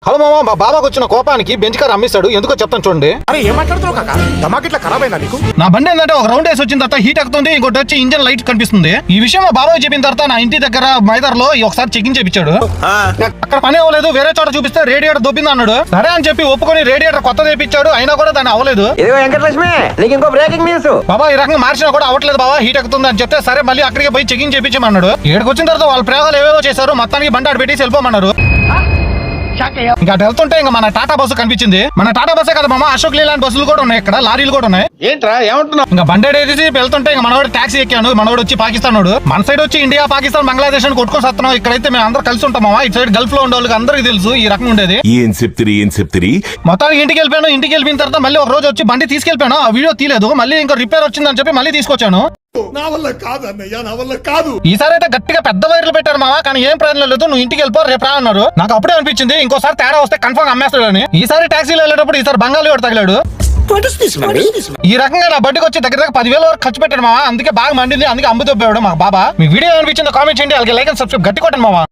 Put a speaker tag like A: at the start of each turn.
A: Hello మామ, మా బాబాకు వచ్చిన కోపానికి బెంచ్ కార్ అమ్మేశాడు. ఎందుకో చెప్తాను చూడండి.
B: అరే ఏం మాట్లాడుతున్నావు కాకా? దమాకి ఇట్లా ఖరాబ్ అయిందా నీకు?
A: నా బండి ఏంటంటే ఒక రౌండ్ వేసి వచ్చిన తర్వాత హీట్ ఎక్కుతుంది, ఇంకోటి వచ్చి ఇంజన్ లైట్ కనిపిస్తుంది. ఈ విషయం మా బాబాయ్ చెప్పిన తర్వాత నా ఇంటి దగ్గర మైదార్లో ఒకసారి చెకింగ్ చేయించాడు. అక్కడ పని అవ్వలేదు, వేరే చోట చూపిస్తే రేడియేటర్ దొబ్బింది అన్నాడు. సరే అని చెప్పి ఒప్పుకొని రేడియేటర్ కొత్త తెప్పించాడు. అయినా కూడా దాన్ని అవ్వలేదు.
C: ఇంకో బ్రేకింగ్ న్యూస్.
A: బాబా ఈ రకంగా మార్చినా కూడా అవ్వట్లేదు బాబా, హీట్ ఎక్కుతుంది అని చెప్తే సరే మళ్ళీ అక్కడికి పోయి చెకింగ్ చేయించమన్నాడు. ఏడుకు వచ్చిన తర్వాత వాళ్ళ ప్రయోగాలు ఏవేవో చేశారు. మొత్తానికి బండి ఆడ పెట్టి వెళ్ళిపోమన్నారు. ఇంకా వెళ్తుంటే ఇంకా మన టాటా బస్సు కనిపించింది. మన టాటా బస్సే కదా మామ, అశోక్ లేలాంటి బస్సులు కూడా ఉన్నాయి, ఇక్కడ లారీలు కూడా ఉన్నాయి.
D: ఏంట్రా ఏమంటున్నావు?
A: ఇంకా బండి వేసి వెళ్తుంటే ఇంకా మనవాడు టాక్సీ ఎక్కాను. మనవాడు వచ్చి పాకిస్తాన్, మన సైడ్ వచ్చి ఇండియా, పాకిస్తాన్, బంగ్లాదేశ్ అని కొట్టుకొని వస్తున్నాం. ఇక్కడైతే మేము అందరూ కలిసి ఉంటాం మామ. ఇటు సైడ్ గల్ఫ్ లో ఉండే వాళ్ళకి అందరికీ తెలుసు ఈ రకం ఉండేది.
E: ఏం చెప్తిరి
A: మొత్తానికి ఇంటికి వెళ్ళిపోయాను. ఇంటికి వెళ్ళిన తర్వాత మళ్ళీ ఒక రోజు వచ్చి బండి తీసుకెళ్ళిపోయాను. ఆ వీడియో తీయలేదు. మళ్ళీ ఇంకా రిపేర్ వచ్చిందని చెప్పి మళ్ళీ తీసుకొచ్చాను.
B: నా వల్ల కాదు అన్నయ్య, నా వల్ల కాదు.
A: ఈసారి అయితే గట్టిగా పెద్ద వైర్లు పెట్టారు మావా, కానీ ఏం ప్రయోజనం లేదు. నువ్వు ఇంటికి వెళ్ళిపో, రేపు రా అన్నారు. నాకు అప్పుడే అనిపించింది ఇంకోసారి తేడా వస్తే కన్ఫర్మ్ అమ్మేస్తాడని. ఈసారి టాక్సీలో వెళ్ళేటప్పుడు ఈసారి బంగాళీ వాడు తగిలాడు. ఈ రకంగా నా బండికి వచ్చి దగ్గర 10,000 వరకు ఖర్చు పెట్టాడు మావా. అందుకే బాగా మండింది, అందుకే అమ్ముతూ పోయాడు మా బాబా. మీకు వీడియో అనిపించిందో కామెంట్ చేయండి. అలాగే లైక్ అండ్ సబ్స్క్రైబ్ గట్టి కొట్టండి మావా.